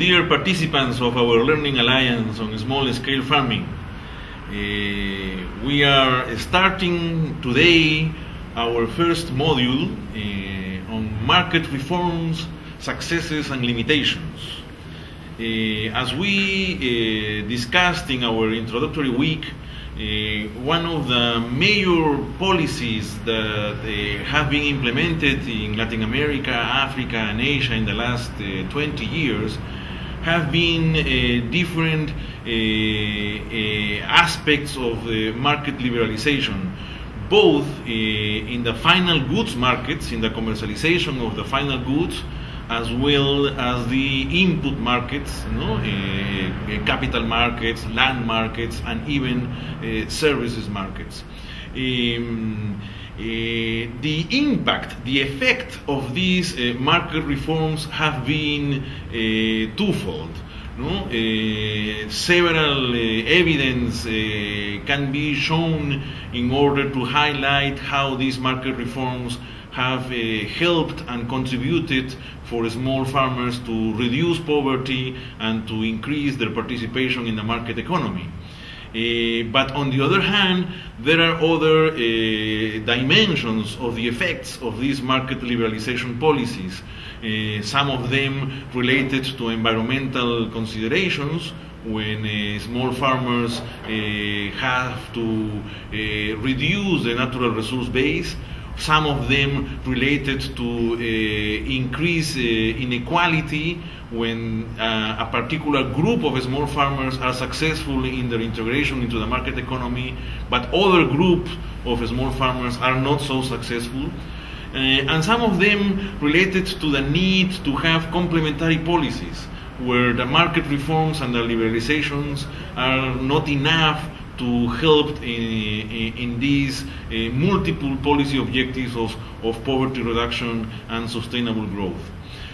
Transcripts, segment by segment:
dear participants of our Learning Alliance on Small-Scale Farming. We are starting today our first module on market reforms, successes and limitations. As we discussed in our introductory week, one of the major policies that have been implemented in Latin America, Africa and Asia in the last 20 years have been different aspects of market liberalization, both in the final goods markets, in the commercialization of the final goods, as well as the input markets, capital markets, land markets, and even services markets. The impact, the effect of these market reforms have been twofold. Several evidence can be shown in order to highlight how these market reforms have helped and contributed for small farmers to reduce poverty and to increase their participation in the market economy. But on the other hand, there are other dimensions of the effects of these market liberalization policies. Some of them related to environmental considerations, when small farmers have to reduce the natural resource base. Some of them related to increase inequality when a particular group of small farmers are successful in their integration into the market economy, but other groups of small farmers are not so successful. And some of them related to the need to have complementary policies, where the market reforms and the liberalizations are not enough to help in these multiple policy objectives of poverty reduction and sustainable growth.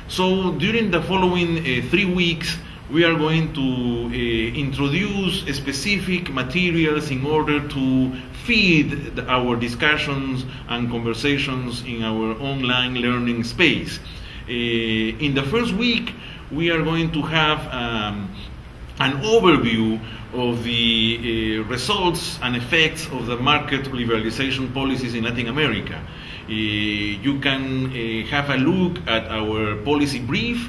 So during the following 3 weeks, we are going to introduce specific materials in order to feed our discussions and conversations in our online learning space. In the first week, we are going to have an overview of the results and effects of the market liberalization policies in Latin America. You can have a look at our policy brief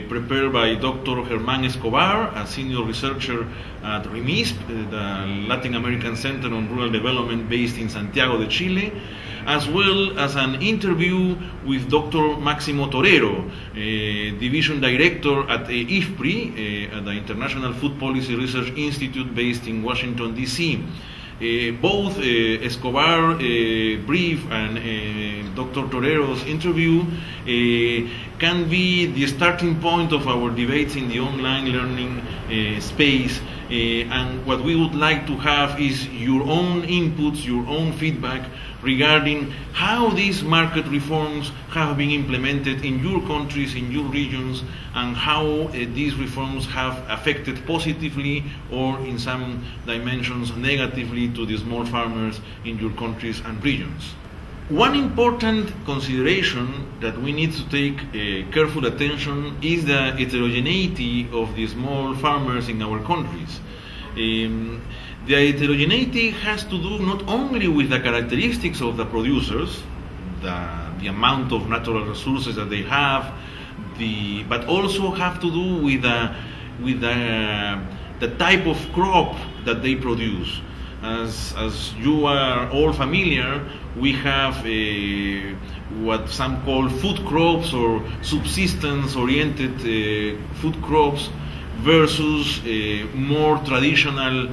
prepared by Dr. Germán Escobar, a senior researcher at RIMISP, the Latin American Center on Rural Development based in Santiago de Chile, as well as an interview with Dr. Máximo Torero, Division Director at IFPRI, at the International Food Policy Research Institute based in Washington, D.C. Both Escobar brief and Dr. Torero's interview can be the starting point of our debates in the online learning space. And what we would like to have is your own inputs, your own feedback regarding how these market reforms have been implemented in your countries, in your regions, and how these reforms have affected positively or in some dimensions negatively to the small farmers in your countries and regions. One important consideration that we need to take careful attention is the heterogeneity of the small farmers in our countries. The heterogeneity has to do not only with the characteristics of the producers, the amount of natural resources that they have, but also have to do with the type of crop that they produce. As you are all familiar, we have what some call food crops or subsistence-oriented food crops versus more traditional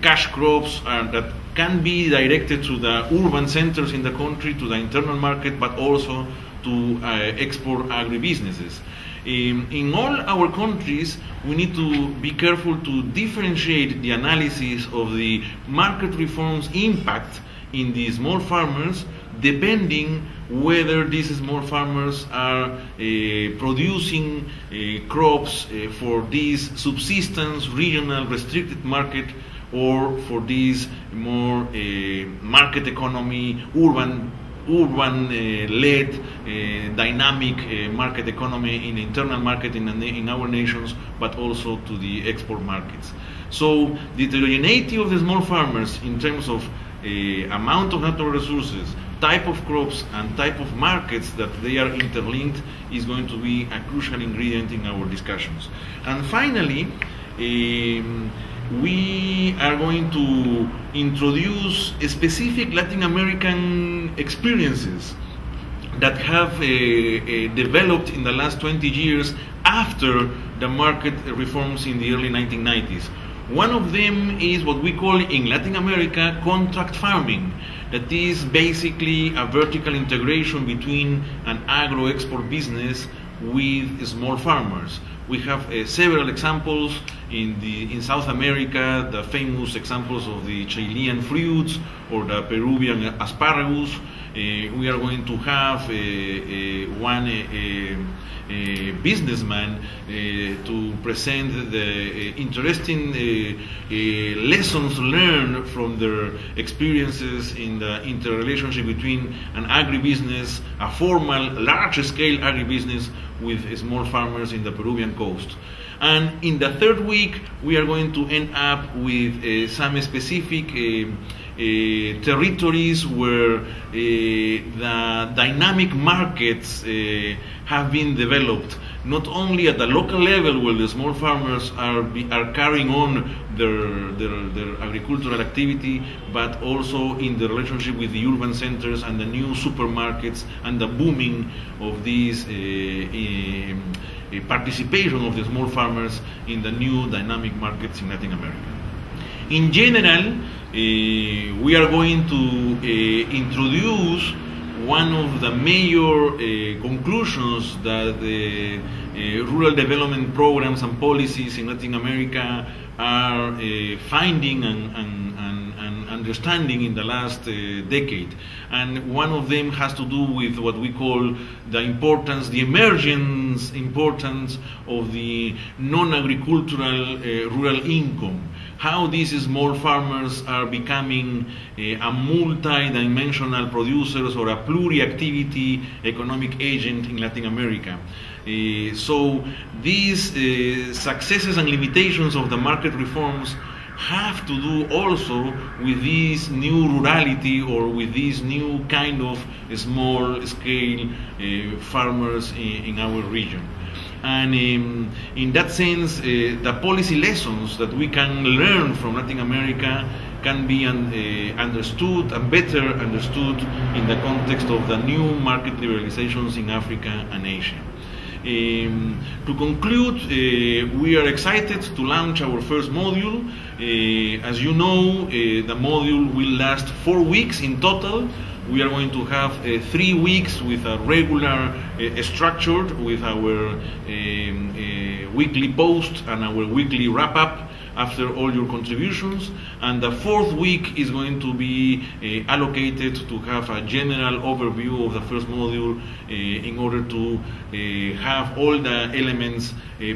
cash crops that can be directed to the urban centers in the country, to the internal market, but also to export agribusinesses. In all our countries, we need to be careful to differentiate the analysis of the market reforms' impact in the small farmers, depending whether these small farmers are producing crops for this subsistence, regional, restricted market, or for this more market economy, urban urban-led dynamic market economy in the internal market in our nations, but also to the export markets. So the heterogeneity of the small farmers in terms of amount of natural resources, type of crops, and type of markets that they are interlinked is going to be a crucial ingredient in our discussions. And finally, we are going to introduce specific Latin American experiences that have developed in the last 20 years after the market reforms in the early 1990s. One of them is what we call in Latin America contract farming. That is basically a vertical integration between an agro-export business with small farmers. We have several examples in South America, the famous examples of the Chilean fruits or the Peruvian asparagus. We are going to have one businessman to present the interesting lessons learned from their experiences in the interrelationship between an agribusiness, a formal, large-scale agribusiness with small farmers in the Peruvian coast. And in the third week, we are going to end up with some specific territories where the dynamic markets have been developed, not only at the local level where the small farmers are carrying on their agricultural activity, but also in the relationship with the urban centers and the new supermarkets and the booming of these participation of the small farmers in the new dynamic markets in Latin America. In general, we are going to introduce one of the major conclusions that the rural development programs and policies in Latin America are finding and understanding in the last decade. And one of them has to do with what we call the emergence importance of the non-agricultural rural income. How these small farmers are becoming a multi-dimensional producers or a pluri-activity economic agent in Latin America. So these successes and limitations of the market reforms have to do also with this new rurality or with this new kind of small-scale farmers in our region. And in that sense, the policy lessons that we can learn from Latin America can be understood and better understood in the context of the new market liberalizations in Africa and Asia. To conclude, we are excited to launch our first module. As you know, the module will last 4 weeks in total. We are going to have 3 weeks with a regular structure with our weekly post and our weekly wrap-up after all your contributions. And the 4th week is going to be allocated to have a general overview of the first module in order to have all the elements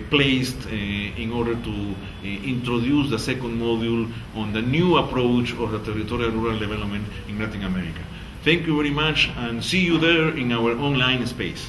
placed in order to introduce the second module on the new approach of the territorial rural development in Latin America. Thank you very much, and see you there in our online space.